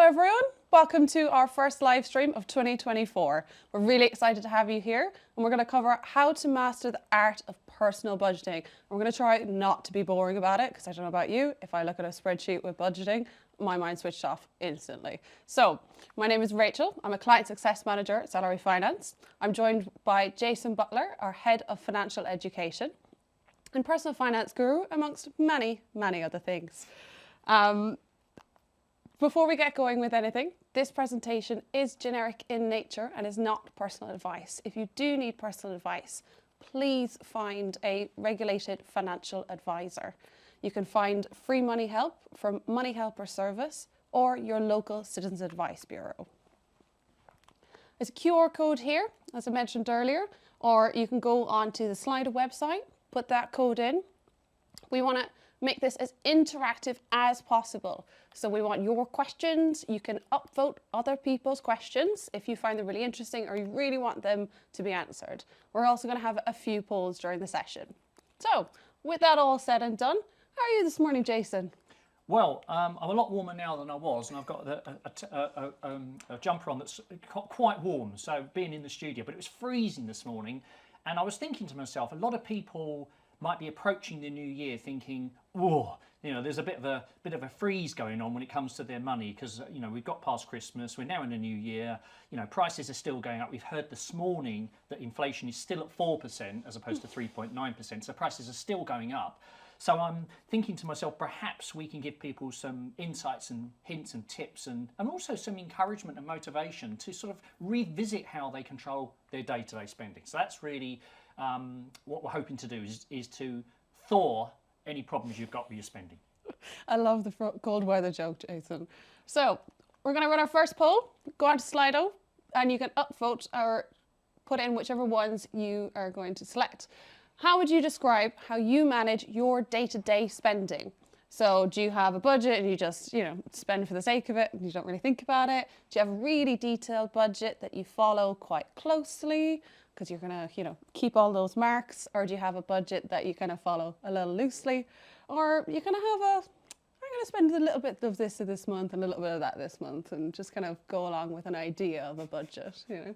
everyone, welcome to our first live stream of 2024. We're really excited to have you here, and we're going to cover how to master the art of personal budgeting. And we're going to try not to be boring about it, because I don't know about you, if I look at a spreadsheet with budgeting, my mind switched off instantly. So, my name is Rachel. I'm a Client Success Manager at Salary Finance. I'm joined by Jason Butler, our Head of Financial Education and Personal Finance Guru, amongst many, many other things. Before we get going with anything, this presentation is generic in nature and is not personal advice. If you do need personal advice, please find a regulated financial advisor. You can find free money help from Money Helper Service or your local Citizens Advice Bureau. There's a QR code here, as I mentioned earlier, or you can go onto the Slido website, put that code in. We want to make this as interactive as possible. So we want your questions. You can upvote other people's questions if you find them really interesting or you really want them to be answered. We're also going to have a few polls during the session. So with that all said and done, how are you this morning, Jason? Well, I'm a lot warmer now than I was, and I've got a jumper on that's quite warm, so being in the studio, but it was freezing this morning, and I was thinking to myself, a lot of people might be approaching the new year thinking, oh, you know, there's a bit of a freeze going on when it comes to their money because, you know, we've got past Christmas, we're now in the new year, you know, prices are still going up. We've heard this morning that inflation is still at 4% as opposed to 3.9%, so prices are still going up. So I'm thinking to myself, perhaps we can give people some insights and hints and tips and also some encouragement and motivation to sort of revisit how they control their day-to-day spending. So that's really what we're hoping to do is to thaw any problems you've got with your spending. I love the cold weather joke, Jason. So we're going to run our first poll. Go on to Slido and you can upvote or put in whichever ones you are going to select. How would you describe how you manage your day-to-day spending? So do you have a budget and you just, you know, spend for the sake of it and you don't really think about it? Do you have a really detailed budget that you follow quite closely because you're going to, you know, keep all those marks? Or do you have a budget that you kind of follow a little loosely? Or you kind of have I'm going to spend a little bit of this month and a little bit of that this month and just kind of go along with an idea of a budget, you know?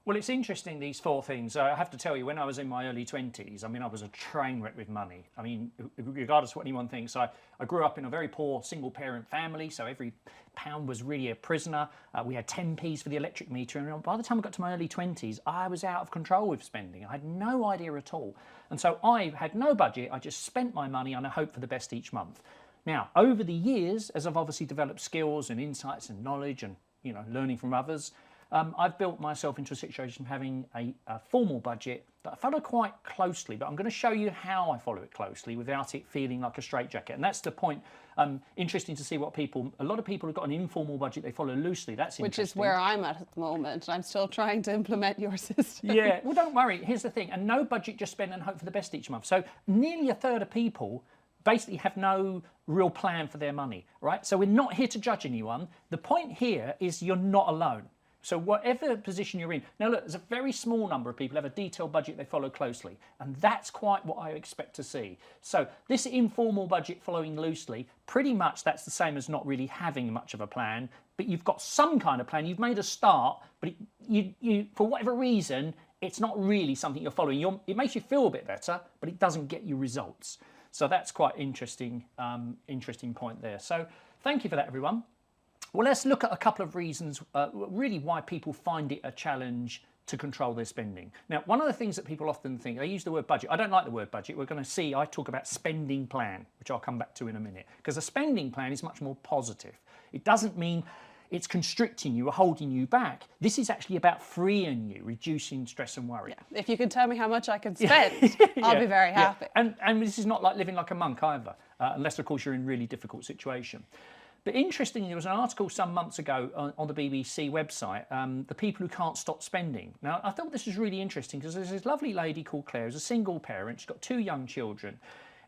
Well, it's interesting, these four things. I have to tell you, when I was in my early 20s, I mean, I was a train wreck with money. I mean, regardless of what anyone thinks, I grew up in a very poor single-parent family, so every pound was really a prisoner. We had 10p's for the electric meter, and by the time I got to my early 20s, I was out of control with spending. I had no idea at all. And so I had no budget. I just spent my money and I hoped for the best each month. Now, over the years, as I've obviously developed skills and insights and knowledge and, you know, learning from others, I've built myself into a situation of having a formal budget that I follow quite closely, but I'm going to show you how I follow it closely without it feeling like a straitjacket. And that's the point. Interesting to see what a lot of people have got an informal budget they follow loosely. That's interesting. Which is where I'm at the moment. I'm still trying to implement your system. Yeah, well, don't worry. Here's the thing. And no budget, just spend and hope for the best each month. So nearly a third of people basically have no real plan for their money, right? So we're not here to judge anyone. The point here is you're not alone. So whatever position you're in, now look, there's a very small number of people who have a detailed budget they follow closely, and that's quite what I expect to see. So this informal budget following loosely, pretty much that's the same as not really having much of a plan, but you've got some kind of plan, you've made a start, but you for whatever reason, it's not really something you're following. It makes you feel a bit better, but it doesn't get you results. So that's quite interesting point there. So thank you for that, everyone. Well, let's look at a couple of reasons really why people find it a challenge to control their spending. Now, one of the things that people often think, they use the word budget. I don't like the word budget. We're going to see, I talk about spending plan, which I'll come back to in a minute, because a spending plan is much more positive. It doesn't mean it's constricting you or holding you back. This is actually about freeing you, reducing stress and worry. Yeah. If you can tell me how much I can spend, I'll be very happy. Yeah. And this is not like living like a monk either, unless, of course, you're in a really difficult situation. But interestingly, there was an article some months ago on the BBC website, The People Who Can't Stop Spending. Now, I thought this was really interesting because there's this lovely lady called Claire who's a single parent. She's got 2 young children.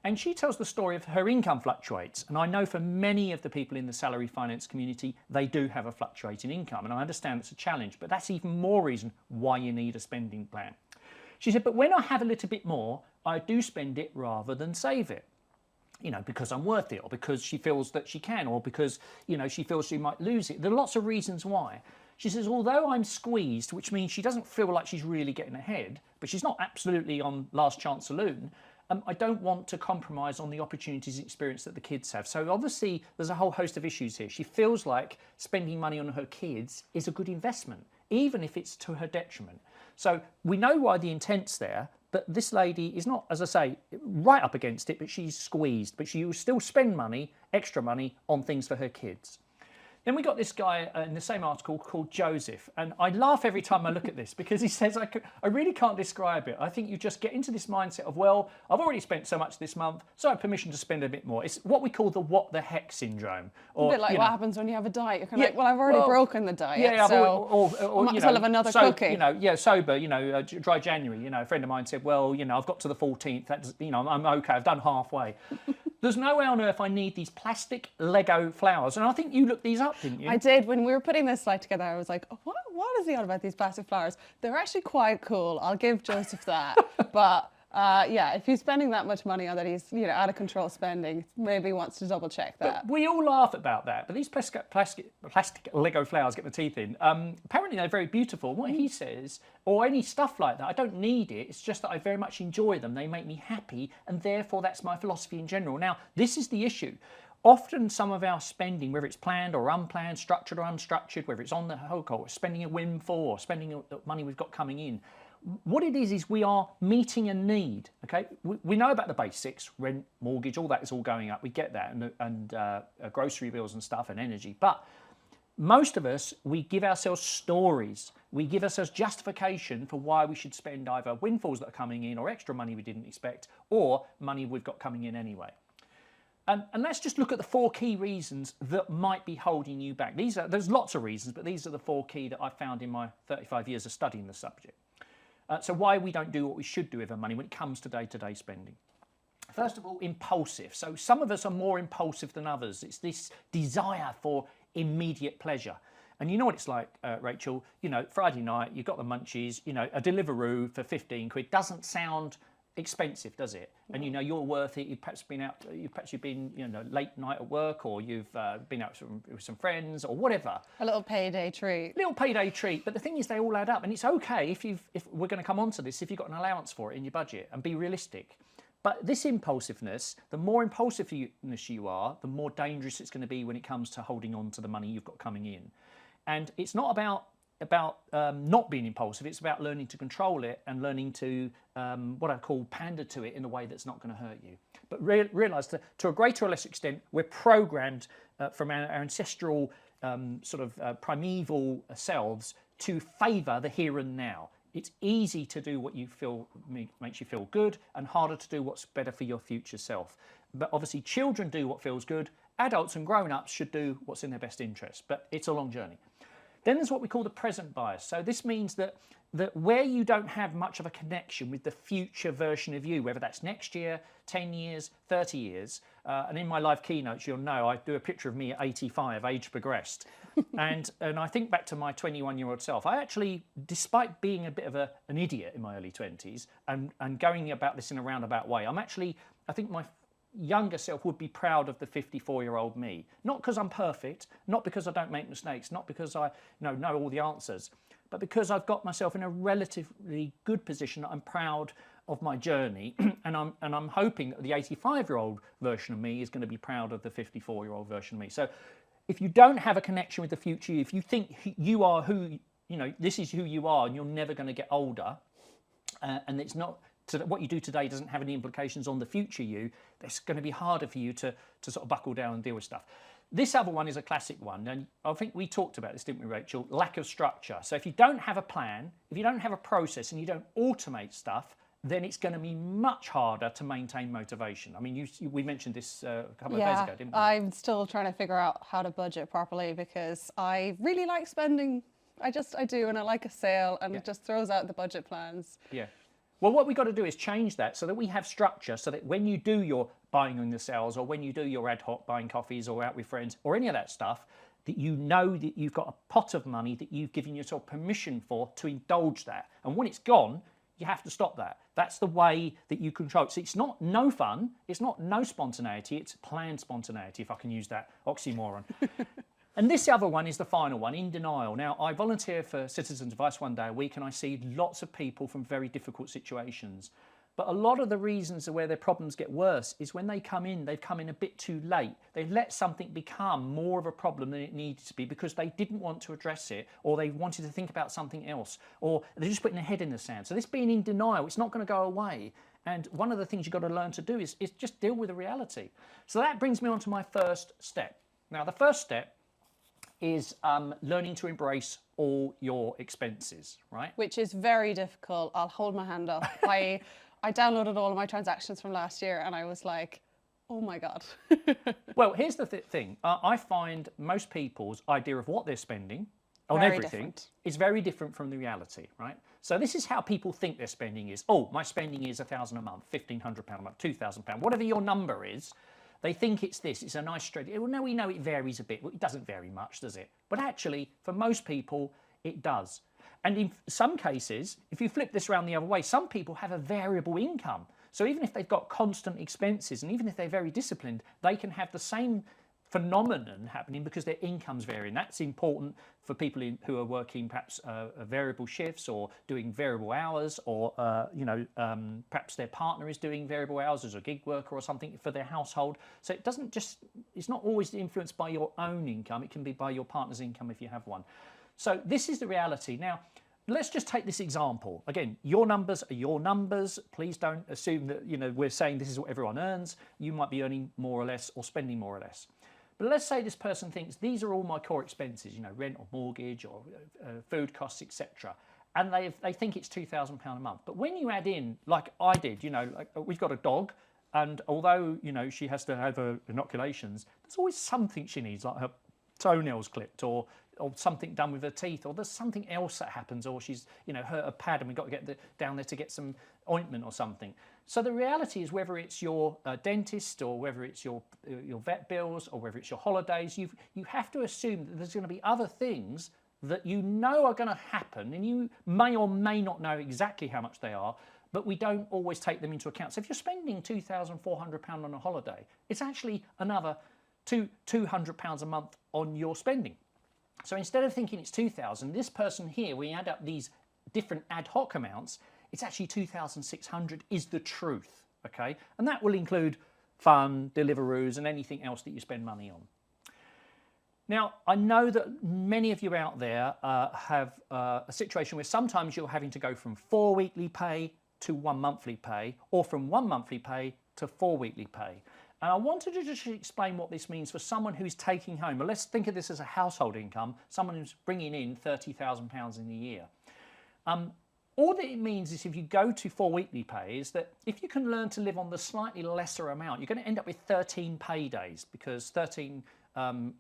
And she tells the story of her income fluctuates. And I know for many of the people in the salary finance community, they do have a fluctuating income. And I understand it's a challenge, but that's even more reason why you need a spending plan. She said, but when I have a little bit more, I do spend it rather than save it. you know, because I'm worth it, or because she feels that she can, or because, you know, she feels she might lose it. There are lots of reasons why. She says, although I'm squeezed, which means she doesn't feel like she's really getting ahead, but she's not absolutely on last chance saloon, I don't want to compromise on the opportunities and experience that the kids have. So obviously there's a whole host of issues here. She feels like spending money on her kids is a good investment, even if it's to her detriment. So we know why the intent's there, but this lady is not, as I say, right up against it, but she's squeezed. But she will still spend money, extra money, on things for her kids. Then we got this guy in the same article called Joseph, and I laugh every time I look at this because he says, I really can't describe it. I think you just get into this mindset of, well, I've already spent so much this month, so I have permission to spend a bit more. It's what we call the what the heck syndrome. Or, a bit like what happens when you have a diet. You're kind of like, well, I've already broken the diet, so I might as well have another cookie. You know, sober, you know, dry January. You know, a friend of mine said, well, you know, I've got to the 14th. That's, you know, I'm okay. I've done halfway. There's no way on earth I need these plastic Lego flowers. And I think you looked these up, didn't you? I did. When we were putting this slide together, I was like, what is he on about these plastic flowers? They're actually quite cool. I'll give Joseph that. But yeah, if he's spending that much money on that, he's, you know, out of control spending, maybe wants to double check that. But we all laugh about that. But these plastic Lego flowers, get my teeth in, apparently they're very beautiful. What he says, or any stuff like that, I don't need it. It's just that I very much enjoy them. They make me happy. And therefore, that's my philosophy in general. Now, this is the issue. Often some of our spending, whether it's planned or unplanned, structured or unstructured, whether it's on the hook or spending a windfall or spending money we've got coming in, what it is we are meeting a need. Okay, we know about the basics, rent, mortgage, all that is all going up. We get that, and grocery bills and stuff, and energy. But most of us, we give ourselves stories. We give ourselves justification for why we should spend either windfalls that are coming in, or extra money we didn't expect, or money we've got coming in anyway. And let's just look at the 4 key reasons that might be holding you back. There's lots of reasons, but these are the 4 key that I've found in my 35 years of studying the subject. So why we don't do what we should do with our money when it comes to day-to-day spending. First of all, impulsive. So some of us are more impulsive than others. It's this desire for immediate pleasure. And you know what it's like, Rachel, you know, Friday night, you've got the munchies, you know, a Deliveroo for 15 quid doesn't sound expensive, does it? And you know you're worth it. You've perhaps been, you know, late night at work, or you've been out with some friends, or whatever. A little payday treat. Little payday treat. But the thing is, they all add up, and it's okay if we're going to come on to this, if you've got an allowance for it in your budget, and be realistic. But this impulsiveness, the more impulsiveness you are, the more dangerous it's going to be when it comes to holding on to the money you've got coming in. And it's not about not being impulsive. It's about learning to control it and learning to what I call pander to it in a way that's not going to hurt you. But realise that to a greater or less extent, we're programmed from our ancestral primeval selves to favour the here and now. It's easy to do what you feel makes you feel good, and harder to do what's better for your future self. But obviously children do what feels good. Adults and grown-ups should do what's in their best interest, but it's a long journey. Then there's what we call the present bias. So this means that where you don't have much of a connection with the future version of you, whether that's next year, 10 years, 30 years, and in my live keynotes, you'll know I do a picture of me at 85, age progressed. and I think back to my 21-year-old self. I actually, despite being a bit of an idiot in my early 20s and going about this in a roundabout way, I think my younger self would be proud of the 54-year-old me. Not because I'm perfect, not because I don't make mistakes, not because I know all the answers, but because I've got myself in a relatively good position. I'm proud of my journey, and I'm hoping that the 85-year-old version of me is going to be proud of the 54-year-old version of me. So if you don't have a connection with the future, if you think you are who, you know, this is who you are and you're never going to get older, and it's not, what you do today doesn't have any implications on the future you, it's going to be harder for you to sort of buckle down and deal with stuff. This other one is a classic one, and I think we talked about this, didn't we, Rachel? Lack of structure. So if you don't have a plan, if you don't have a process, and you don't automate stuff, then it's going to be much harder to maintain motivation. I mean, we mentioned this a couple of days ago, didn't we? I'm still trying to figure out how to budget properly, because I really like spending. I do, and I like a sale, and it just throws out the budget plans. Yeah. Well, what we've got to do is change that so that we have structure, so that when you do your buying on the sales, or when you do your ad hoc buying coffees or out with friends or any of that stuff, that you know that you've got a pot of money that you've given yourself permission for to indulge that. And when it's gone, You have to stop that. That's the way that you control it. So it's not no fun, it's not no spontaneity, it's planned spontaneity, if I can use that oxymoron. And this other one is the final one, in denial. Now, I volunteer for Citizens Advice 1 day a week, and I see lots of people from very difficult situations. But a lot of the reasons where their problems get worse is when they come in, they've come in a bit too late. They've let something become more of a problem than it needed to be because they didn't want to address it, or they wanted to think about something else, or they're just putting their head in the sand. So this being in denial, it's not going to go away. And one of the things you've got to learn to do is just deal with the reality. So that brings me on to my first step. Now, the first step is learning to embrace all your expenses, right? Which is very difficult. I'll hold my hand up. I downloaded all of my transactions from last year and I was like, oh my God. Well, here's the thing. I find most people's idea of what they're spending on Very everything different. is very different from the reality, right? So this is how people think their spending is. Oh, my spending is £1,000 a month, £1,500 a month, £2,000, whatever your number is. They think it's this, it's a nice straight. Well, no, we know it varies a bit. Well, it doesn't vary much, does it? But actually, for most people, it does. And in some cases, if you flip this around the other way, some people have a variable income. So even if they've got constant expenses, and even if they're very disciplined, they can have the same phenomenon happening because their income's varying. That's important for people who are working perhaps variable shifts or doing variable hours, or perhaps their partner is doing variable hours as a gig worker or something for their household. So it doesn't just, it's not always influenced by your own income. It can be by your partner's income if you have one. So this is the reality. Now, let's just take this example. Again, your numbers are your numbers. Please don't assume that we're saying this is what everyone earns. You might be earning more or less or spending more or less. But let's say this person thinks these are all my core expenses, rent or mortgage or food costs, etc. And they think it's £2,000 a month. But when you add in, like I did, like we've got a dog, and although she has to have her inoculations, there's always something she needs, like her toenails clipped or something done with her teeth, or there's something else that happens, or she's hurt a pad and we've got to get down there to get some ointment or something. So the reality is, whether it's your dentist or whether it's your vet bills or whether it's your holidays, you have to assume that there's going to be other things that are going to happen, and you may or may not know exactly how much they are, but we don't always take them into account. So if you're spending £2,400 on a holiday, it's actually another £200 a month on your spending. So instead of thinking it's 2,000, this person here, we add up these different ad hoc amounts, it's actually 2,600 is the truth, okay? And that will include fun, Deliveroos, and anything else that you spend money on. Now, I know that many of you out there have a situation where sometimes you're having to go from 4 weekly pay to 1 monthly pay, or from 1 monthly pay to 4 weekly pay. And I wanted to just explain what this means for someone who's taking home, well, let's think of this as a household income, someone who's bringing in £30,000 in a year. All that it means is, if you go to 4 weekly pay, is that if you can learn to live on the slightly lesser amount, you're going to end up with 13 paydays, because 13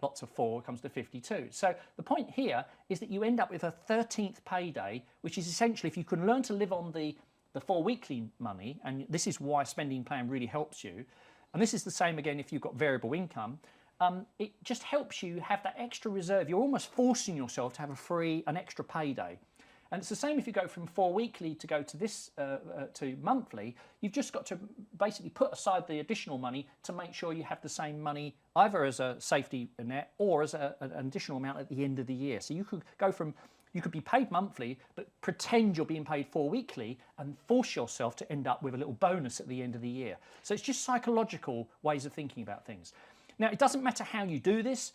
lots of 4 comes to 52. So the point here is that you end up with a 13th payday, which is essentially, if you can learn to live on the 4 weekly money, and this is why spending plan really helps you, and this is the same again if you've got variable income, it just helps you have that extra reserve. You're almost forcing yourself to have an extra payday. And it's the same if you go from 4 weekly to go to this to monthly. You've just got to basically put aside the additional money to make sure you have the same money either as a safety net or as an additional amount at the end of the year. So you could go from, you could be paid monthly, but pretend you're being paid 4 weekly and force yourself to end up with a little bonus at the end of the year. So it's just psychological ways of thinking about things. Now, it doesn't matter how you do this.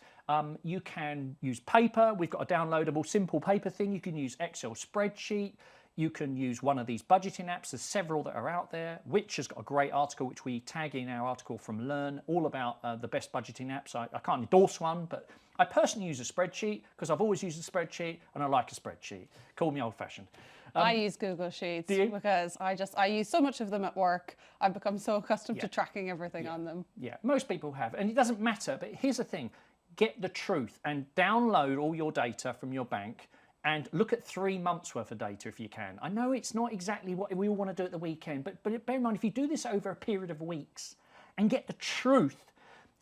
You can use paper. We've got a downloadable simple paper thing. You can use Excel spreadsheet. You can use one of these budgeting apps. There's several that are out there. Which has got a great article, which we tag in our article from Learn, all about the best budgeting apps. I can't endorse one, but I personally use a spreadsheet because I've always used a spreadsheet and I like a spreadsheet. Call me old-fashioned. I use Google Sheets because I use so much of them at work. I've become so accustomed to tracking everything on them. Yeah, most people have. And it doesn't matter, but here's the thing. Get the truth and download all your data from your bank and look at 3 months worth of data if you can. I know it's not exactly what we all want to do at the weekend, but bear in mind, if you do this over a period of weeks and get the truth,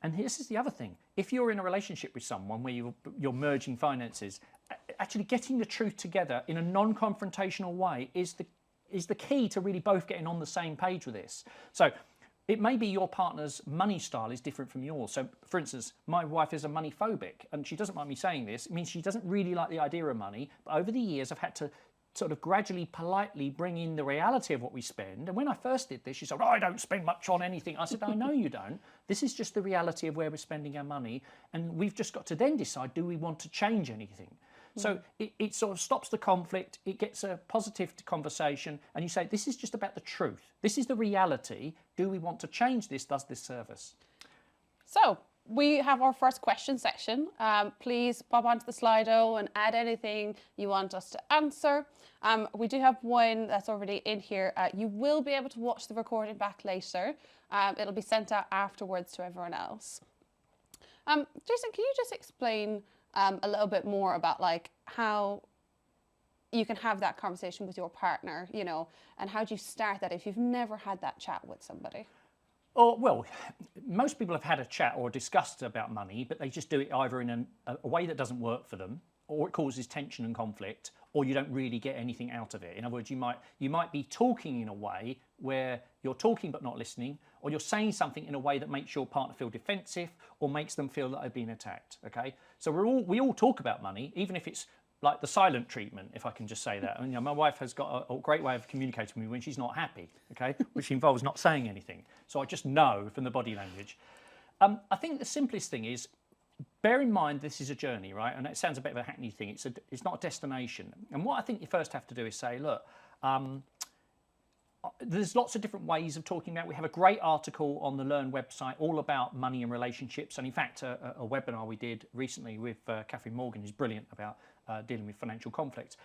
and this is the other thing, if you're in a relationship with someone where you're merging finances, actually getting the truth together in a non-confrontational way is is the key to really both getting on the same page with this. So it may be your partner's money style is different from yours. So, for instance, my wife is a money phobic, and she doesn't mind me saying this. It means she doesn't really like the idea of money. But over the years, I've had to sort of gradually, politely bring in the reality of what we spend. And when I first did this, she said, "Oh, I don't spend much on anything." I said, "I know you don't. This is just the reality of where we're spending our money. And we've just got to then decide, do we want to change anything?" So it sort of stops the conflict, it gets a positive conversation, and you say, this is just about the truth. This is the reality. Do we want to change this? Does this serve us? So we have our first question section. Please pop onto the Slido and add anything you want us to answer. We do have one that's already in here. You will be able to watch the recording back later. It'll be sent out afterwards to everyone else. Jason, can you just explain a little bit more about like how you can have that conversation with your partner, you know, and how do you start that if you've never had that chat with somebody? Oh, well, most people have had a chat or discussed about money, but they just do it either in a way that doesn't work for them, or it causes tension and conflict, or you don't really get anything out of it. In other words, you might be talking in a way where you're talking but not listening, or you're saying something in a way that makes your partner feel defensive or makes them feel that they're being attacked. Okay, so we all talk about money, even if it's like the silent treatment, if I can just say that. I mean, you know, my wife has got a great way of communicating with me when she's not happy, okay, which involves not saying anything. So I just know from the body language. I think the simplest thing is, bear in mind this is a journey, right? And it sounds a bit of a hackneyed thing. It's not a destination. And what I think you first have to do is say, look, there's lots of different ways of talking about it. We have a great article on the Learn website all about money and relationships. And in fact, a webinar we did recently with Catherine Morgan is brilliant about dealing with financial conflict.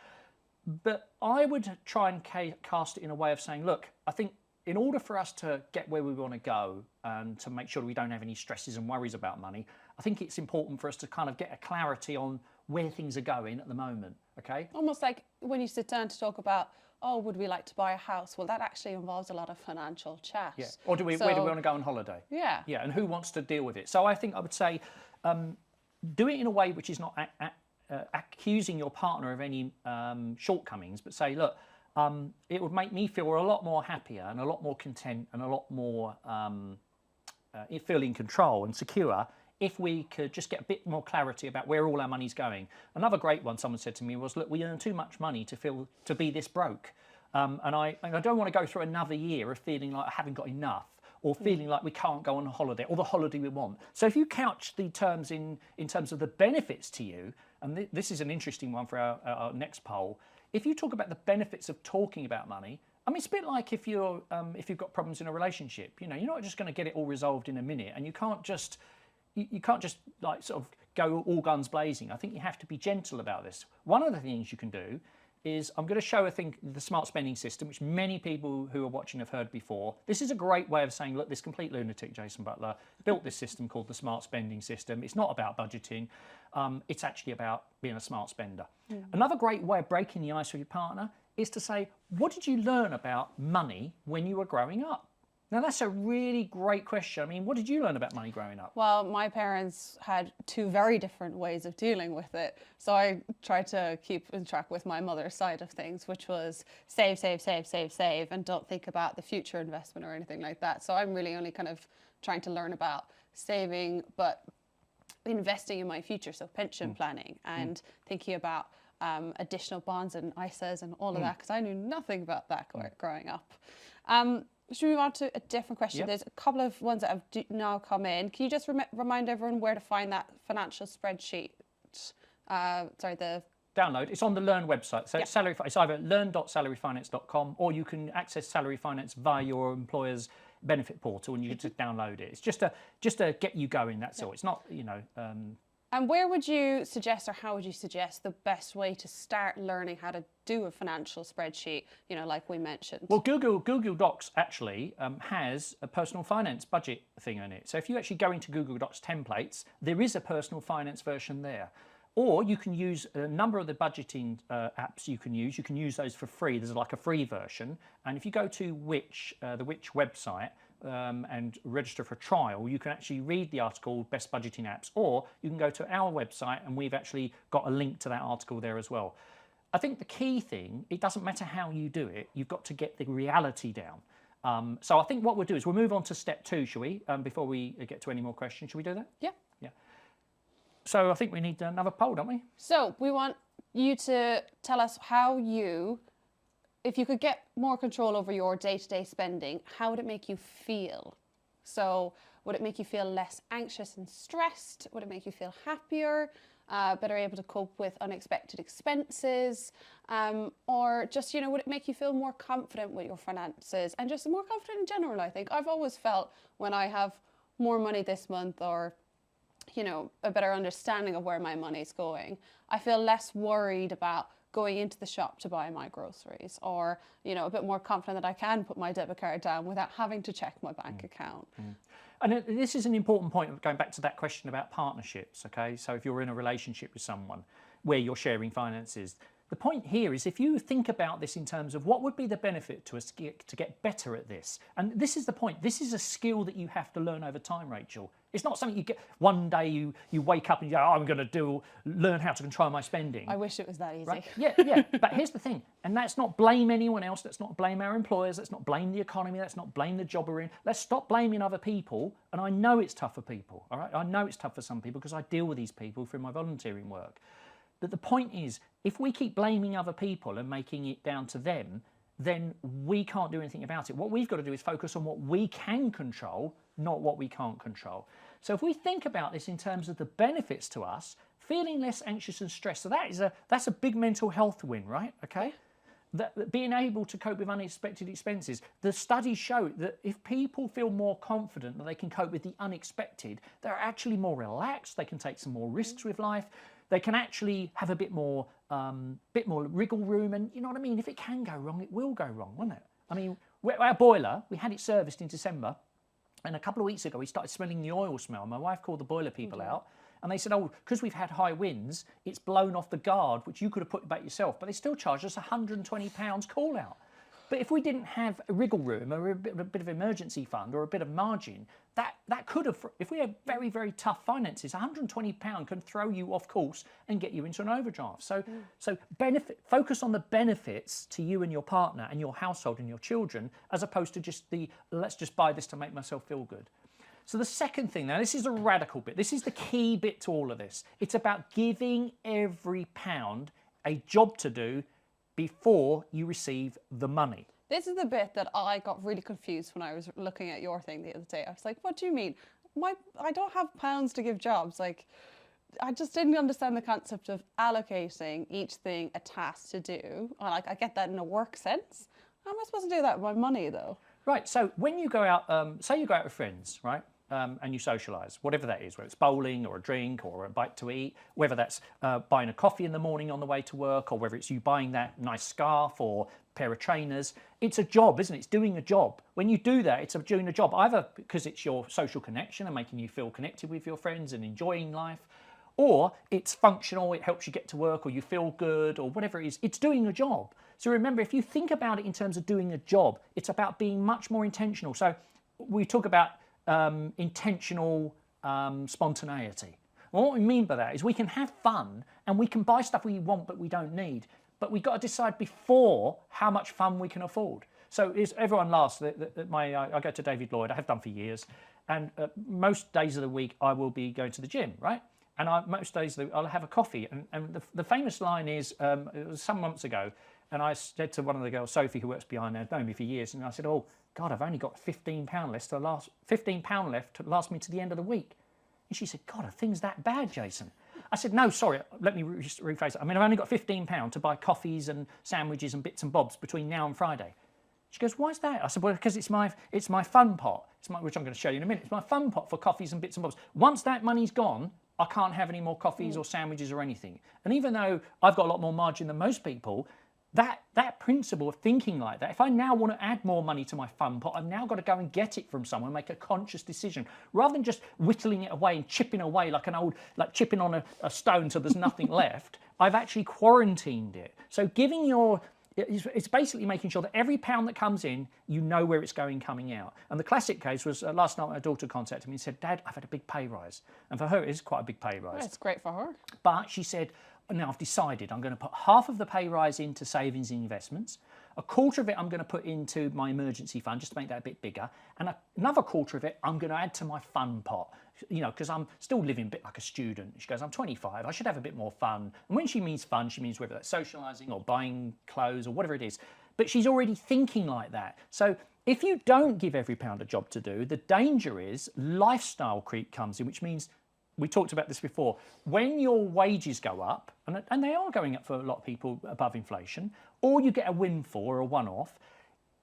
But I would try and cast it in a way of saying, look, I think in order for us to get where we want to go and to make sure we don't have any stresses and worries about money, I think it's important for us to kind of get a clarity on where things are going at the moment, okay? Almost like when you sit down to talk about, oh, would we like to buy a house? Well, that actually involves a lot of financial chat. Yeah. Or where do we want to go on holiday? Yeah. Yeah, and who wants to deal with it? So I think I would say do it in a way which is not accusing your partner of any shortcomings, but say, look, it would make me feel a lot more happier and a lot more content and a lot more feel in control and secure if we could just get a bit more clarity about where all our money's going. Another great one someone said to me was, look, we earn too much money to be this broke. And I don't want to go through another year of feeling like I haven't got enough, or feeling like we can't go on a holiday, or the holiday we want. So if you couch the terms in terms of the benefits to you, and this is an interesting one for our next poll, if you talk about the benefits of talking about money, I mean, it's a bit like if you've got problems in a relationship. You know, you're not just going to get it all resolved in a minute, and you can't just like sort of go all guns blazing. I think you have to be gentle about this. One of the things you can do is I'm going to show the smart spending system, which many people who are watching have heard before. This is a great way of saying, look, this complete lunatic, Jason Butler, built this system called the smart spending system. It's not about budgeting. It's actually about being a smart spender. Another great way of breaking the ice with your partner is to say, what did you learn about money when you were growing up? Now, that's a really great question. I mean, what did you learn about money growing up? Well, my parents had two very different ways of dealing with it. So I tried to keep in track with my mother's side of things, which was save, save, save, save, save, and don't think about the future investment or anything like that. So I'm really only kind of trying to learn about saving, but investing in my future. So pension planning and thinking about additional bonds and ISAs and all of that, because I knew nothing about that growing up. Should we move on to a different question? Yep. There's a couple of ones that have now come in. Can you just remind everyone where to find that financial spreadsheet? Download. It's on the Learn website. So it's either learn.salaryfinance.com, or you can access Salary Finance via your employer's benefit portal, and you can just download it. It's just to get you going. That's all. It's not, you know. And where would you suggest, or how would you suggest the best way to start learning how to do a financial spreadsheet, you know, like we mentioned? Well, Google Docs actually has a personal finance budget thing on it. So if you actually go into Google Docs templates, there is a personal finance version there. Or you can use a number of the budgeting apps you can use. You can use those for free. There's like a free version. And if you go to the Which website, and register for a trial, you can actually read the article, Best Budgeting Apps, or you can go to our website and we've actually got a link to that article there as well. I think the key thing, it doesn't matter how you do it, you've got to get the reality down. So I think what we'll do is we'll move on to step 2, shall we? Before we get to any more questions, shall we do that? Yeah. Yeah. So I think we need another poll, don't we? So we want you to tell us how if you could get more control over your day-to-day spending, how would it make you feel? So would it make you feel less anxious and stressed? Would it make you feel happier? Better able to cope with unexpected expenses? Or just, would it make you feel more confident with your finances and just more confident in general, I think. I've always felt when I have more money this month or, a better understanding of where my money's going, I feel less worried about going into the shop to buy my groceries, or, a bit more confident that I can put my debit card down without having to check my bank account. And this is an important point, going back to that question about partnerships, okay? So if you're in a relationship with someone where you're sharing finances, the point here is if you think about this in terms of what would be the benefit to us to get better at this, and this is the point, this is a skill that you have to learn over time, Rachel. It's not something you get one day you wake up and you go, oh, I'm going to learn how to control my spending. I wish it was that easy. Right? Yeah. But here's the thing, and let's not blame anyone else. Let's not blame our employers. Let's not blame the economy. Let's not blame the job we're in. Let's stop blaming other people. And I know it's tough for people. All right, I know it's tough for some people because I deal with these people through my volunteering work. But the point is, if we keep blaming other people and making it down to them, then we can't do anything about it. What we've got to do is focus on what we can control, not what we can't control. So if we think about this in terms of the benefits to us, feeling less anxious and stressed, so that's a big mental health win, right? Okay. That being able to cope with unexpected expenses, the studies show that if people feel more confident that they can cope with the unexpected, they're actually more relaxed, they can take some more risks with life, they can actually have a bit more wriggle room, and you know what I mean? If it can go wrong, it will go wrong, won't it? I mean, our boiler, we had it serviced in December, and a couple of weeks ago we started smelling the oil smell. My wife called the boiler people out, and they said, oh, because we've had high winds, it's blown off the guard, which you could have put back yourself, but they still charged us £120 call out. But if we didn't have a wriggle room or a bit of emergency fund or a bit of margin, that could have, if we have very, very tough finances, £120 can throw you off course and get you into an overdraft. So focus on the benefits to you and your partner and your household and your children, as opposed to just let's just buy this to make myself feel good. So the second thing, now this is a radical bit, this is the key bit to all of this. It's about giving every pound a job to do before you receive the money. This is the bit that I got really confused when I was looking at your thing the other day. I was like, what do you mean? I don't have pounds to give jobs. Like, I just didn't understand the concept of allocating each thing a task to do. Like, I get that in a work sense. How am I supposed to do that with my money, though? Right, so when you go out, say you go out with friends, right? And you socialise, whatever that is, whether it's bowling or a drink or a bite to eat, whether that's buying a coffee in the morning on the way to work, or whether it's you buying that nice scarf or pair of trainers. It's a job, isn't it? It's doing a job. When you do that, it's doing a job, either because it's your social connection and making you feel connected with your friends and enjoying life, or it's functional, it helps you get to work, or you feel good, or whatever it is. It's doing a job. So remember, if you think about it in terms of doing a job, it's about being much more intentional. So we talk about intentional spontaneity. Well, what we mean by that is we can have fun and we can buy stuff we want but we don't need, but we've got to decide before how much fun we can afford. So everyone laughs. I go to David Lloyd, I have done for years, and most days of the week I will be going to the gym, right? And most days I'll have a coffee, and the famous line is, it was some months ago, and I said to one of the girls, Sophie, who works behind there, known me for years, and I said, oh, God, I've only got £15 left to last me to the end of the week. And she said, God, are things that bad, Jason? I said, no, sorry, let me rephrase it. I mean, I've only got £15 to buy coffees and sandwiches and bits and bobs between now and Friday. She goes, why is that? I said, well, because it's my fun pot, which I'm going to show you in a minute. It's my fun pot for coffees and bits and bobs. Once that money's gone, I can't have any more coffees or sandwiches or anything. And even though I've got a lot more margin than most people, that principle of thinking like that, if I now want to add more money to my fun pot, I've now got to go and get it from someone, make a conscious decision, rather than just whittling it away and chipping away like chipping on a stone till there's nothing left. I've actually quarantined it. So it's basically making sure that every pound that comes in, you know where it's coming out. And the classic case was last night my daughter contacted me and said, Dad, I've had a big pay rise. And for her, it is quite a big pay rise. It's great for her. But she said, now I've decided I'm going to put half of the pay rise into savings and investments, a quarter of it I'm going to put into my emergency fund just to make that a bit bigger, and another quarter of it I'm going to add to my fun pot, because I'm still living a bit like a student. She goes, I'm 25, I should have a bit more fun. And when she means fun, she means whether that's socialising or buying clothes or whatever it is. But she's already thinking like that. So if you don't give every pound a job to do, the danger is lifestyle creep comes in, which means, we talked about this before, when your wages go up, and they are going up for a lot of people above inflation, or you get a windfall or a one-off,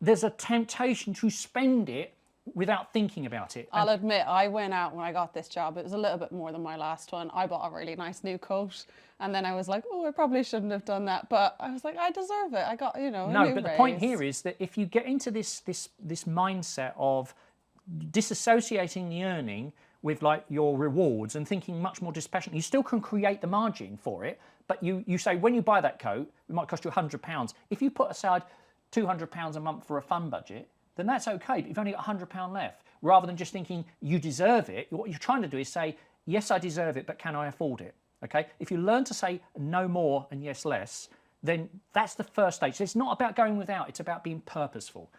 there's a temptation to spend it without thinking about it. I'll admit, I went out when I got this job. It was a little bit more than my last one. I bought a really nice new coat, and then I was like, oh, I probably shouldn't have done that. But I was like, I deserve it. I got, a No, new but the raise. point here is that if you get into this mindset of disassociating the earning with like your rewards and thinking much more dispassionately, you still can create the margin for it. But you say, when you buy that coat, it might cost you £100. If you put aside £200 a month for a fun budget, then that's okay, but you've only got £100 left. Rather than just thinking you deserve it, what you're trying to do is say, yes, I deserve it, but can I afford it? Okay? If you learn to say no more and yes less, then that's the first stage. So it's not about going without, it's about being purposeful.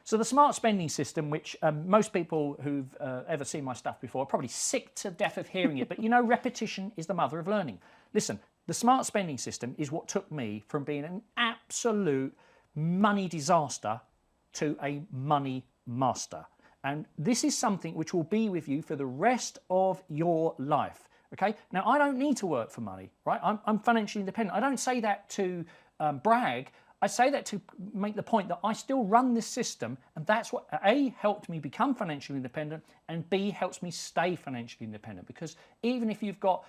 So the smart spending system, which most people who've ever seen my stuff before are probably sick to death of hearing it, but repetition is the mother of learning. Listen, the smart spending system is what took me from being an absolute money disaster to a money master. And this is something which will be with you for the rest of your life. Okay? Now, I don't need to work for money, right? I'm financially independent. I don't say that to brag. I say that to make the point that I still run this system, and that's what A, helped me become financially independent, and B, helps me stay financially independent. Because even if you've got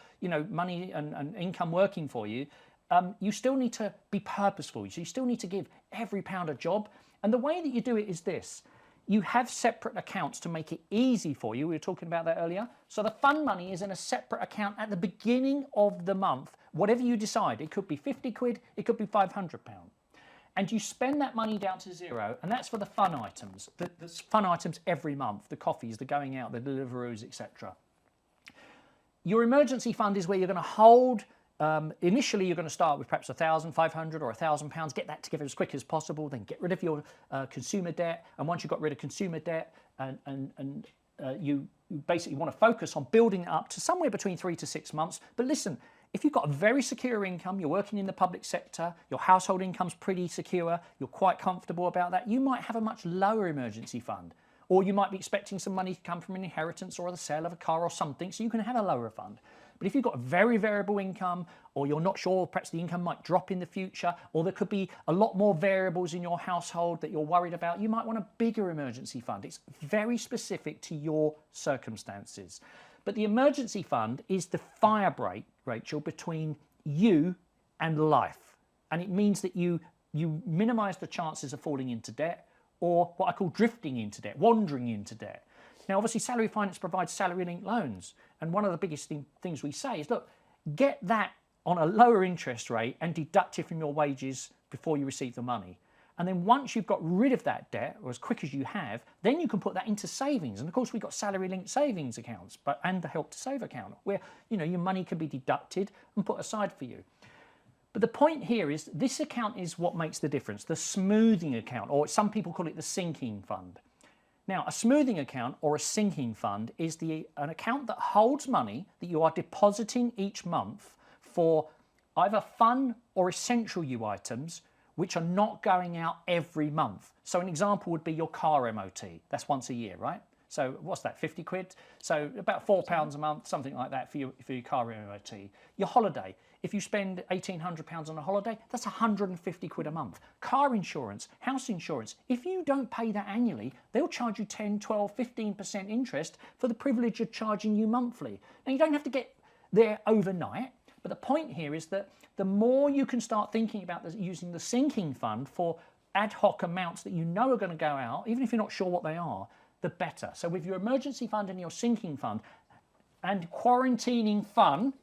money and income working for you, you still need to be purposeful. So you still need to give every pound a job. And the way that you do it is this. You have separate accounts to make it easy for you. We were talking about that earlier. So the fun money is in a separate account at the beginning of the month. Whatever you decide, it could be 50 quid, it could be £500. And you spend that money down to zero, and that's for the fun items. The fun items every month, the coffees, the going out, the Deliveroos, etc. Your emergency fund is where you're going to hold. Initially, you're going to start with perhaps £1,500 or £1,000, get that together as quick as possible, then get rid of your consumer debt. And once you've got rid of consumer debt, and you basically want to focus on building it up to somewhere between 3 to 6 months. But listen, if you've got a very secure income, you're working in the public sector, your household income's pretty secure, you're quite comfortable about that, you might have a much lower emergency fund. Or you might be expecting some money to come from an inheritance or the sale of a car or something, so you can have a lower fund. But if you've got a very variable income, or you're not sure, perhaps the income might drop in the future, or there could be a lot more variables in your household that you're worried about, you might want a bigger emergency fund. It's very specific to your circumstances. But the emergency fund is the fire break, Rachel, between you and life. And it means that you minimise the chances of falling into debt, or what I call drifting into debt, wandering into debt. Now, obviously, Salary Finance provides salary-linked loans. And one of the biggest things we say is, look, get that on a lower interest rate and deduct it from your wages before you receive the money. And then once you've got rid of that debt, or as quick as you have, then you can put that into savings. And of course, we've got salary-linked savings accounts, and the Help to Save account, where your money can be deducted and put aside for you. But the point here is this account is what makes the difference, the smoothing account, or some people call it the sinking fund. Now, a smoothing account or a sinking fund is an account that holds money that you are depositing each month for either fun or essential you items which are not going out every month. So an example would be your car MOT. That's once a year, right? So what's that, 50 quid? So about £4 a month, something like that for your car MOT. Your holiday. If you spend £1,800 on a holiday, that's 150 quid a month. Car insurance, house insurance, if you don't pay that annually, they'll charge you 10, 12, 15% interest for the privilege of charging you monthly. Now, you don't have to get there overnight, but the point here is that the more you can start thinking about using the sinking fund for ad hoc amounts that you know are going to go out, even if you're not sure what they are, the better. So with your emergency fund and your sinking fund and quarantining fun,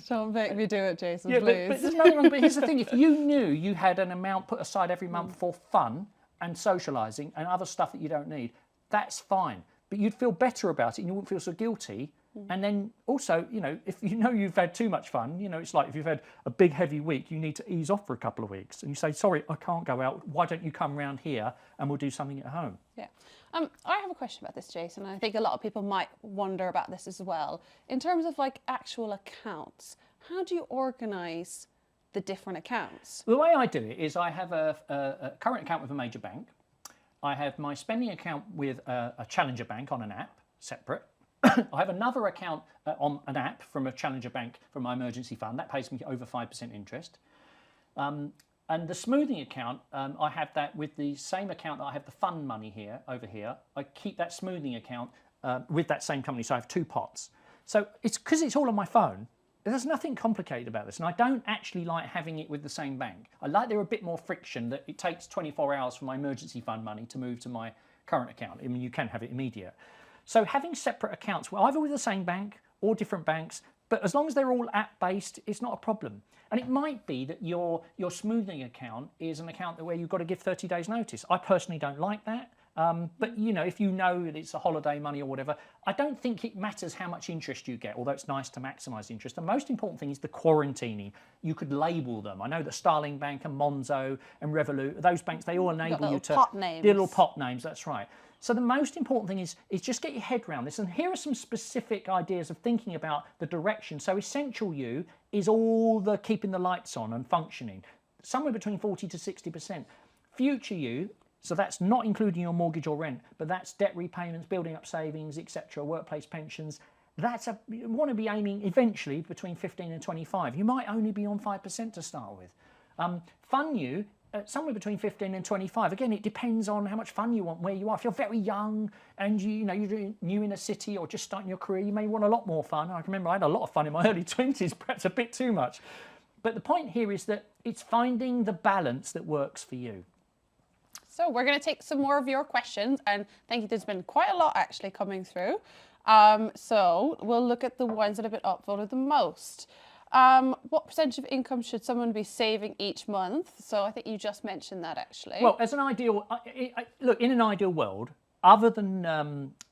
don't make me do it, Jason, yeah, please. But there's nothing wrong. But here's the thing: if you knew you had an amount put aside every month for fun and socialising and other stuff that you don't need, that's fine. But you'd feel better about it, and you wouldn't feel so guilty And then also, if you know you've had too much fun, it's like if you've had a big heavy week, you need to ease off for a couple of weeks. And you say, sorry, I can't go out. Why don't you come round here and we'll do something at home? Yeah. I have a question about this, Jason. I think a lot of people might wonder about this as well. In terms of like actual accounts, how do you organise the different accounts? The way I do it is I have a current account with a major bank. I have my spending account with a challenger bank on an app, separate. I have another account on an app from a challenger bank for my emergency fund. That pays me over 5% interest. And the smoothing account, I have that with the same account that I have the fund money over here. I keep that smoothing account with that same company, so I have two pots. So it's because it's all on my phone. There's nothing complicated about this, and I don't actually like having it with the same bank. I like there a bit more friction, that it takes 24 hours for my emergency fund money to move to my current account. I mean, you can have it immediate. So having separate accounts, either with the same bank or different banks, but as long as they're all app-based, it's not a problem. And it might be that your smoothing account is an account where you've got to give 30 days notice. I personally don't like that. But if you know that it's a holiday money or whatever, I don't think it matters how much interest you get, although it's nice to maximise interest. The most important thing is the quarantining. You could label them. I know that Starling Bank and Monzo and Revolut, those banks, they all enable you to... pot names. Little pot names, that's right. So the most important thing is just get your head around this. And here are some specific ideas of thinking about the direction. So Essential You is all the keeping the lights on and functioning, somewhere between 40 to 60%. Future You, so that's not including your mortgage or rent, but that's debt repayments, building up savings, etc., workplace pensions. You want to be aiming eventually between 15 and 25. You might only be on 5% to start with. Fun You, somewhere between 15 and 25. Again, it depends on how much fun you want, where you are. If you're very young and you're new in a city or just starting your career, you may want a lot more fun. I remember I had a lot of fun in my early 20s, perhaps a bit too much. But the point here is that it's finding the balance that works for you. So we're going to take some more of your questions, and thank you. There's been quite a lot actually coming through. So we'll look at the ones that have been upvoted the most. What percentage of income should someone be saving each month? So I think you just mentioned that actually. Well, as an ideal, look, in an ideal world, other than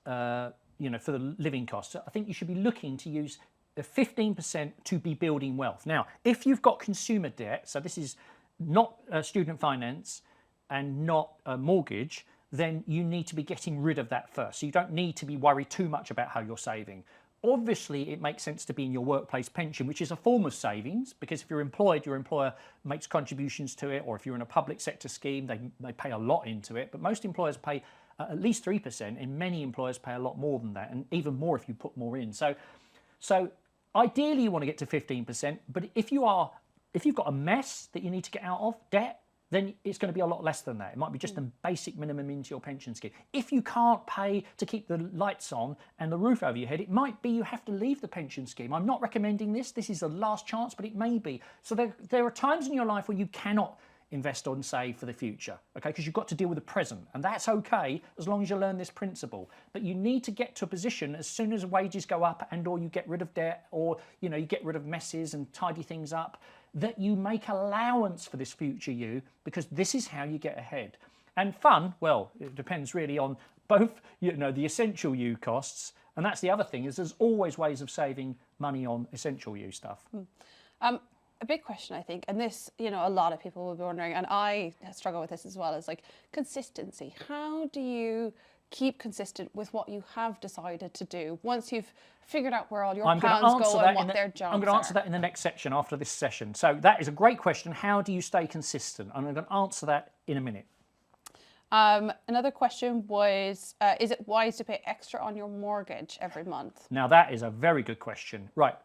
for the living costs, I think you should be looking to use 15% to be building wealth. Now, if you've got consumer debt, so this is not student finance and not a mortgage, then you need to be getting rid of that first. So you don't need to be worried too much about how you're saving. Obviously, it makes sense to be in your workplace pension, which is a form of savings, because if you're employed, your employer makes contributions to it, or if you're in a public sector scheme, they pay a lot into it. But most employers pay at least 3%, and many employers pay a lot more than that, and even more if you put more in. So ideally, you want to get to 15%, but if you've got a mess that you need to get out of, debt, then it's going to be a lot less than that. It might be just a basic minimum into your pension scheme. If you can't pay to keep the lights on and the roof over your head, it might be you have to leave the pension scheme. I'm not recommending this. This is the last chance, but it may be. So there are times in your life where you cannot invest or save for the future, okay? Because you've got to deal with the present, and that's okay as long as you learn this principle. But you need to get to a position as soon as wages go up and/or you get rid of debt, or you get rid of messes and tidy things up, that you make allowance for this future you, because this is how you get ahead. And fun, well, it depends really on both, the essential you costs, and that's the other thing, is there's always ways of saving money on essential you stuff. A big question, I think, and this, a lot of people will be wondering, and I struggle with this as well, is like consistency. How do you keep consistent with what you have decided to do once you've figured out where all your plans go and what their jobs are? I'm going to answer that in the next section after this session. So that is a great question. How do you stay consistent? And I'm going to answer that in a minute. Another question was, is it wise to pay extra on your mortgage every month? Now that is a very good question. Right.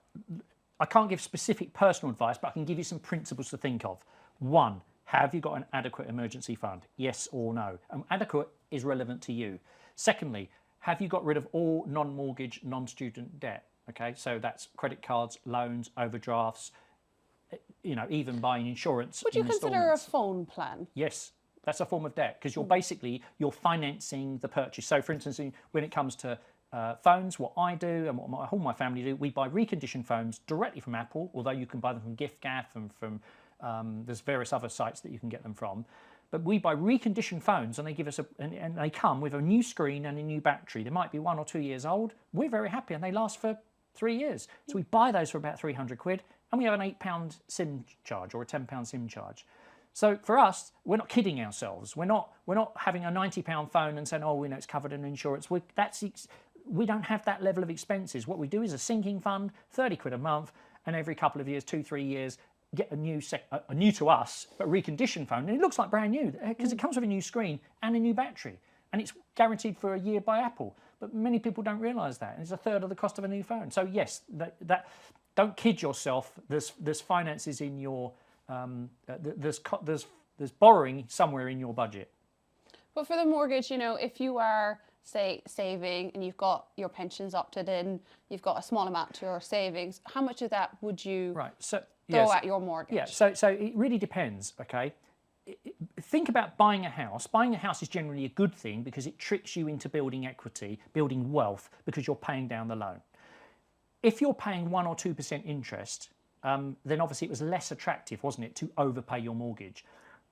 I can't give specific personal advice, but I can give you some principles to think of. 1, have you got an adequate emergency fund? Yes or no? And adequate is relevant to you. Secondly, have you got rid of all non-mortgage, non-student debt? Okay, so that's credit cards, loans, overdrafts, even buying insurance. Would you consider a phone plan? Yes, that's a form of debt, because you're financing the purchase. So for instance, when it comes to phones, what I do and what all my family do, we buy reconditioned phones directly from Apple, although you can buy them from giffgaff and from there's various other sites that you can get them from. but we buy reconditioned phones, and they give us and they come with a new screen and a new battery. They might be 1 or 2 years old. We're very happy, and they last for 3 years. So we buy those for about 300 quid, and we have an £8 SIM charge or a £10 SIM charge. So for us, we're not kidding ourselves. We're not having a £90 phone and saying, oh, we know it's covered in insurance. We don't have that level of expenses. What we do is a sinking fund, 30 quid a month, and every couple of years, 2-3 years, get a new to us, but reconditioned phone. And it looks like brand new because it comes with a new screen and a new battery. And it's guaranteed for a year by Apple. But many people don't realise that. And it's a third of the cost of a new phone. So yes, that don't kid yourself. There's finances in your, there's borrowing somewhere in your budget. But for the mortgage, you know, if you are, say, saving and you've got your pensions opted in, you've got a small amount to your savings, how much of that would you throw at your mortgage? Yeah, so it really depends, okay? Think about buying a house. Buying a house is generally a good thing because it tricks you into building equity, building wealth, because you're paying down the loan. If you're paying 1 or 2% interest, then obviously it was less attractive, wasn't it, to overpay your mortgage.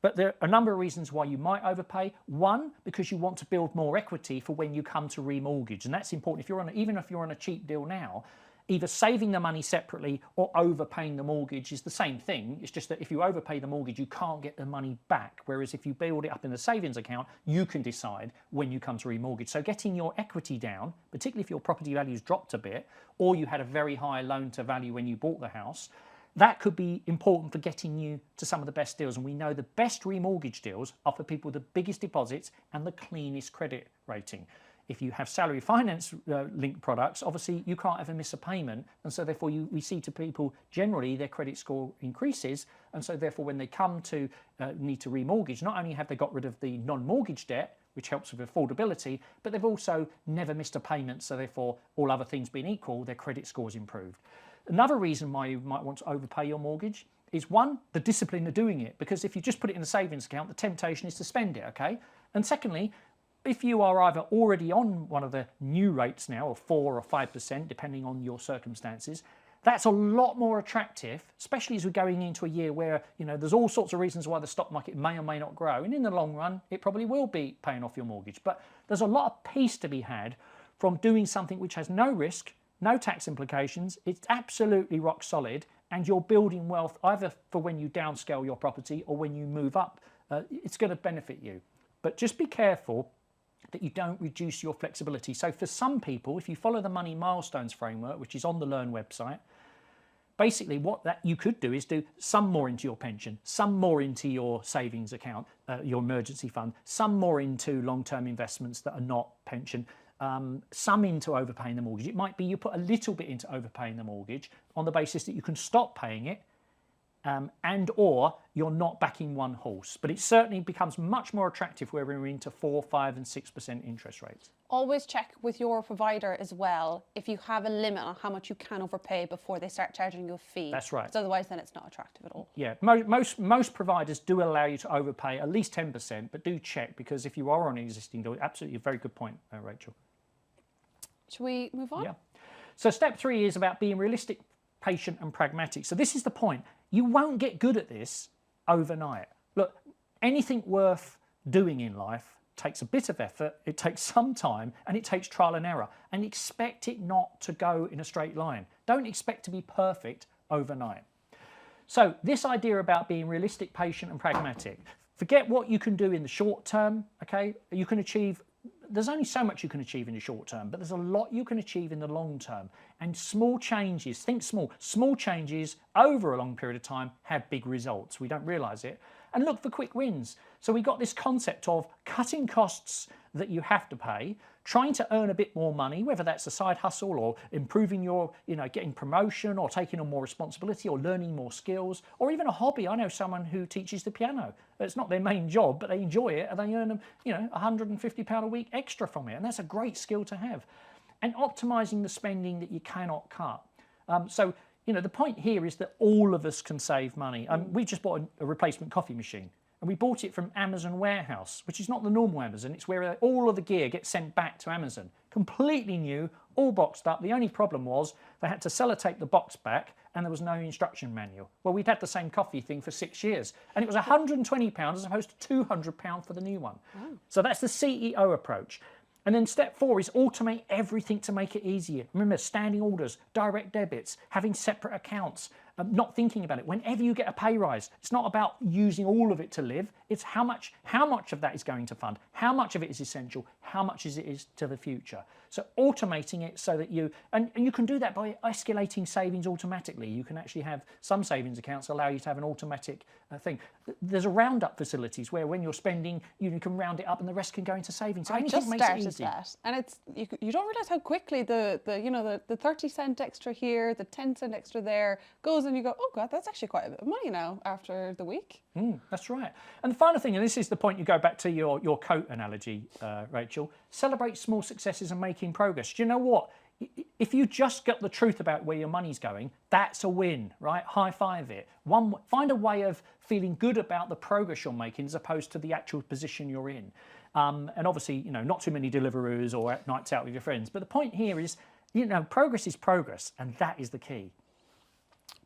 But there are a number of reasons why you might overpay. One, because you want to build more equity for when you come to remortgage, and that's important. Even if you're on a cheap deal now, either saving the money separately or overpaying the mortgage is the same thing. It's just that if you overpay the mortgage, you can't get the money back. Whereas if you build it up in the savings account, you can decide when you come to remortgage. So getting your equity down, particularly if your property value's dropped a bit, or you had a very high loan to value when you bought the house, that could be important for getting you to some of the best deals. And we know the best remortgage deals are for people with the biggest deposits and the cleanest credit rating. If you have salary finance linked products, obviously you can't ever miss a payment. And so therefore we see to people generally their credit score increases. And so therefore when they come to need to remortgage, not only have they got rid of the non-mortgage debt, which helps with affordability, but they've also never missed a payment. So therefore, all other things being equal, their credit score's improved. Another reason why you might want to overpay your mortgage is, one, the discipline of doing it. Because if you just put it in a savings account, the temptation is to spend it, okay? And secondly, if you are either already on one of the new rates now of 4 or 5%, depending on your circumstances, that's a lot more attractive, especially as we're going into a year where, you know, there's all sorts of reasons why the stock market may or may not grow. And in the long run, it probably will be paying off your mortgage. But there's a lot of peace to be had from doing something which has no risk, no tax implications. It's absolutely rock solid, and you're building wealth either for when you downscale your property or when you move up. It's going to benefit you. But just be careful that you don't reduce your flexibility. So for some people, if you follow the Money Milestones framework, which is on the Learn website, basically what that you could do is do some more into your pension, some more into your savings account, your emergency fund, some more into long-term investments that are not pension, some into overpaying the mortgage. It might be you put a little bit into overpaying the mortgage on the basis that you can stop paying it, and or you're not backing one horse. But it certainly becomes much more attractive where we're into 4, 5 and 6% interest rates. Always check with your provider as well if you have a limit on how much you can overpay before they start charging you a fee. That's right. Because otherwise then it's not attractive at all. Yeah, most providers do allow you to overpay at least 10%, but do check, because if you are on an existing deal, absolutely a very good point, Rachel. Should we move on? Yeah. So step 3 is about being realistic, patient and pragmatic. So this is the point. You won't get good at this overnight. Look, anything worth doing in life takes a bit of effort, it takes some time, and it takes trial and error. And expect it not to go in a straight line. Don't expect to be perfect overnight. So this idea about being realistic, patient and pragmatic. Forget what you can do in the short term, okay? You can achieve, there's only so much you can achieve in the short term, but there's a lot you can achieve in the long term. And small changes, think small. Small changes over a long period of time have big results. We don't realise it. And look for quick wins. So we got this concept of cutting costs that you have to pay, trying to earn a bit more money, whether that's a side hustle or improving your, getting promotion or taking on more responsibility or learning more skills, or even a hobby. I know someone who teaches the piano. It's not their main job, but they enjoy it and they earn, £150 a week extra from it. And that's a great skill to have. And optimizing the spending that you cannot cut. The point here is that all of us can save money. We just bought a replacement coffee machine, and we bought it from Amazon Warehouse, which is not the normal Amazon. It's where all of the gear gets sent back to Amazon. Completely new, all boxed up. The only problem was they had to sellotape the box back and there was no instruction manual. Well, we'd had the same coffee thing for 6 years, and it was £120 as opposed to £200 for the new one. So that's the CEO approach. And then step 4 is automate everything to make it easier. Remember, standing orders, direct debits, having separate accounts, not thinking about it. Whenever you get a pay rise, it's not about using all of it to live. It's how much of that is going to fund, how much of it is essential, how much is to the future. So automating it so that and you can do that by escalating savings automatically. You can actually have some savings accounts allow you to have an automatic thing. There's a roundup facilities where when you're spending, you can round it up and the rest can go into savings. So I anything just makes it started easy. that, and it's you don't realize how quickly the 30-cent extra here, the 10-cent extra there goes, and you go, oh God, that's actually quite a bit of money now after the week. That's right. And the final thing, and this is the point you go back to your coat analogy, Rachel, celebrate small successes and making progress. Do you know what? If you just get the truth about where your money's going, that's a win, right? High five it. Find a way of feeling good about the progress you're making as opposed to the actual position you're in. And obviously, not too many Deliveroo's or nights out with your friends. But the point here is, progress is progress, and that is the key.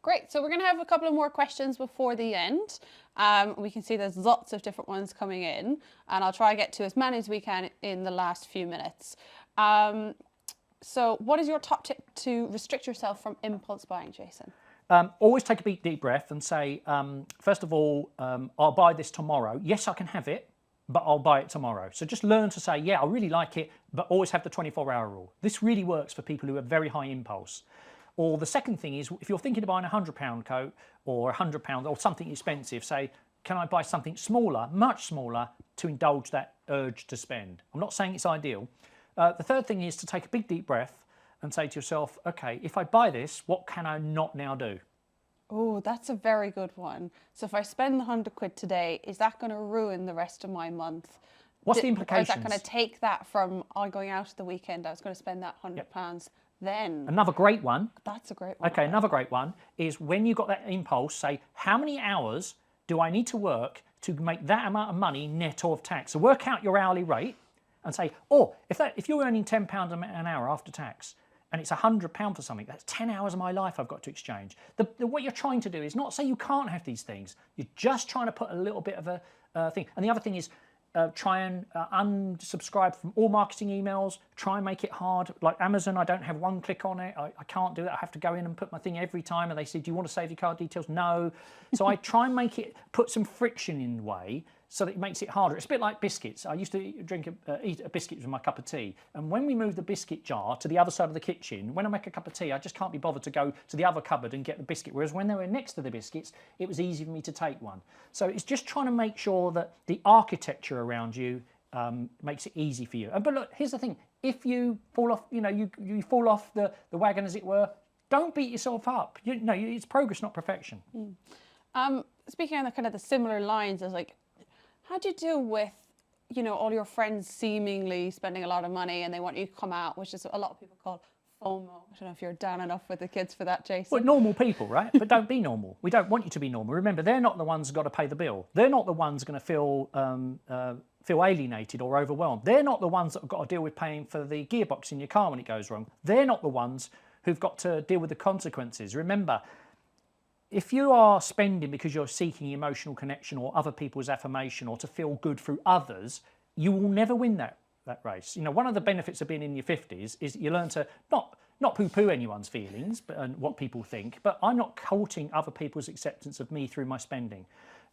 Great. So we're going to have a couple of more questions before the end. We can see there's lots of different ones coming in, and I'll try to get to as many as we can in the last few minutes. So what is your top tip to restrict yourself from impulse buying, Jason? Always take a deep breath and say, first of all, I'll buy this tomorrow. Yes, I can have it, but I'll buy it tomorrow. So just learn to say, yeah, I really like it, but always have the 24-hour rule. This really works for people who have very high impulse. Or the second thing is, if you're thinking of buying a £100 coat or £100 or something expensive, say, can I buy something smaller, much smaller, to indulge that urge to spend? I'm not saying it's ideal. The third thing is to take a big deep breath and say to yourself, okay, if I buy this, what can I not now do? Oh, that's a very good one. So if I spend the £100 today, is that going to ruin the rest of my month? What's the implications? Or is that going to take that from going out at the weekend? I was going to spend that £100 then. Another great one. That's a great one. Okay, another great one is when you've got that impulse, say, how many hours do I need to work to make that amount of money net of tax? So work out your hourly rate and say, if you're earning £10 an hour after tax, and it's £100 for something, that's 10 hours of my life I've got to exchange. What you're trying to do is not say you can't have these things. You're just trying to put a little bit of a thing. And the other thing is try and unsubscribe from all marketing emails. Try and make it hard. Like Amazon, I don't have one click on it. I can't do it. I have to go in and put my thing every time. And they say, do you want to save your card details? No. So I try and put some friction in the way so that it makes it harder. It's a bit like biscuits. I used to eat a biscuit with my cup of tea. And when we moved the biscuit jar to the other side of the kitchen, when I make a cup of tea, I just can't be bothered to go to the other cupboard and get the biscuit. Whereas when they were next to the biscuits, it was easy for me to take one. So it's just trying to make sure that the architecture around you makes it easy for you. But look, here's the thing. If you fall off, you fall off the wagon, as it were, don't beat yourself up. It's progress, not perfection. Speaking on the kind of the similar lines, as like, how do you deal with, all your friends seemingly spending a lot of money and they want you to come out, which is a lot of people call FOMO. I don't know if you're down enough with the kids for that, Jason. Well, normal people, right? But don't be normal. We don't want you to be normal. Remember, they're not the ones who've got to pay the bill. They're not the ones going to feel alienated or overwhelmed. They're not the ones that have got to deal with paying for the gearbox in your car when it goes wrong. They're not the ones who've got to deal with the consequences. Remember, if you are spending because you're seeking emotional connection or other people's affirmation or to feel good through others, you will never win that race. One of the benefits of being in your 50s is that you learn to not poo-poo anyone's feelings and what people think, but I'm not courting other people's acceptance of me through my spending.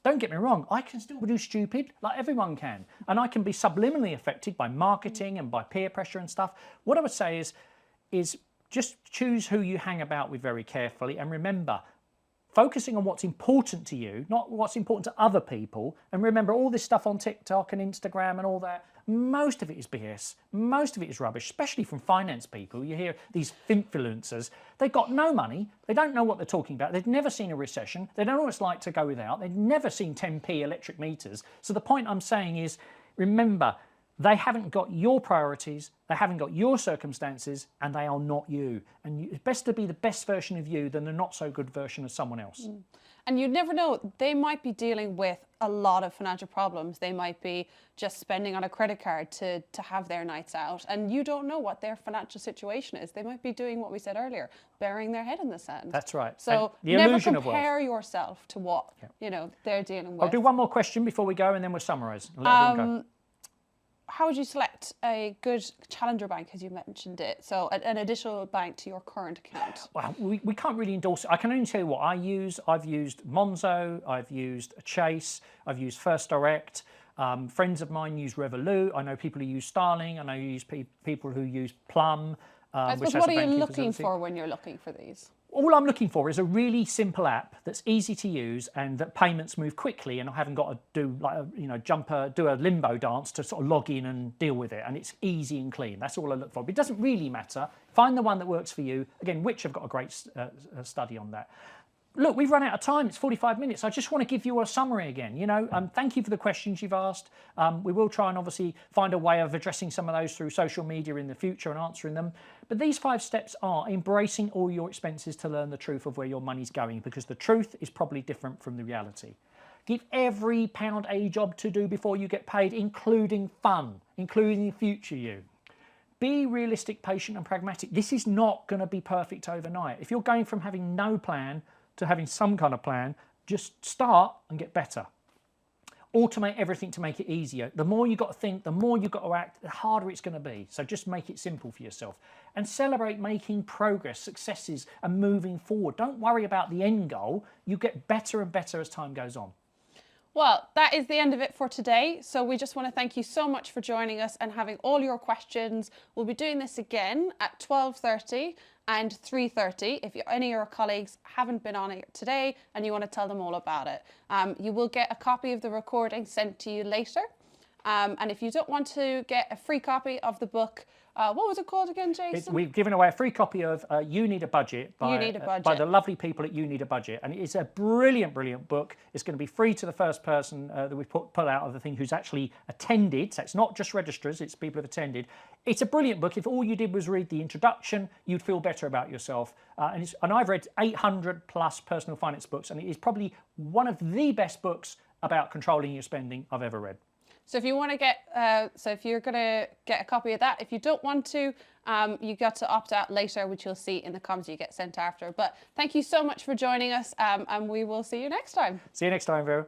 Don't get me wrong, I can still do stupid like everyone can, and I can be subliminally affected by marketing and by peer pressure and stuff. What I would say is just choose who you hang about with very carefully, and remember, focusing on what's important to you, not what's important to other people. And remember, all this stuff on TikTok and Instagram and all that, most of it is BS. Most of it is rubbish, especially from finance people. You hear these influencers. They've got no money. They don't know what they're talking about. They've never seen a recession. They don't know what it's like to go without. They've never seen 10p electric meters. So the point I'm saying is, remember, They haven't got your priorities, they haven't got your circumstances, and they are not you. And it's best to be the best version of you than the not so good version of someone else. And you never know, they might be dealing with a lot of financial problems. They might be just spending on a credit card to have their nights out. And you don't know what their financial situation is. They might be doing what we said earlier, burying their head in the sand. That's right. So the never illusion of compare wealth. yourself to what they're dealing with. I'll do one more question before we go, and then we'll summarise and let everyone go. How would you select a good challenger bank, as you mentioned it? So an additional bank to your current account. Well, we can't really endorse it. I can only tell you what I use. I've used Monzo, I've used Chase, I've used First Direct. Friends of mine use Revolut. I know people who use Starling. I know you use people who use Plum. I suppose, what are you looking for when you're looking for these? All I'm looking for is a really simple app that's easy to use and that payments move quickly, and I haven't got to do like do a limbo dance to sort of log in and deal with it, and it's easy and clean. That's all I look for. But it doesn't really matter. Find the one that works for you. Again, Which have got a great study on that. Look, we've run out of time. It's 45 minutes. I just want to give you a summary again. Thank you for the questions you've asked. We will try and obviously find a way of addressing some of those through social media in the future and answering them. But these 5 steps are embracing all your expenses to learn the truth of where your money's going, because the truth is probably different from the reality. Give every pound a job to do before you get paid, including fun, including the future you. Be realistic, patient and pragmatic. This is not going to be perfect overnight. If you're going from having no plan to having some kind of plan, just start and get better. Automate everything to make it easier. The more you've got to think, the more you've got to act, the harder it's going to be. So just make it simple for yourself. And celebrate making progress, successes, and moving forward. Don't worry about the end goal. You get better and better as time goes on. Well, that is the end of it for today. So we just want to thank you so much for joining us and having all your questions. We'll be doing this again at 12:30 and 3:30 if any of your colleagues haven't been on it today and you want to tell them all about it. You will get a copy of the recording sent to you later. And if you don't want to get a free copy of the book, what was it called again, Jason? We've given away a free copy of You Need a Budget by the lovely people at You Need a Budget. And it's a brilliant, brilliant book. It's going to be free to the first person that we put out of the thing who's actually attended. So it's not just registrars, it's people who've attended. It's a brilliant book. If all you did was read the introduction, you'd feel better about yourself. And I've read 800 plus personal finance books, and it is probably one of the best books about controlling your spending I've ever read. So if you want to get, so if you're going to get a copy of that, if you don't want to, you got to opt out later, which you'll see in the comments you get sent after. But thank you so much for joining us, and we will see you next time. See you next time, Vera.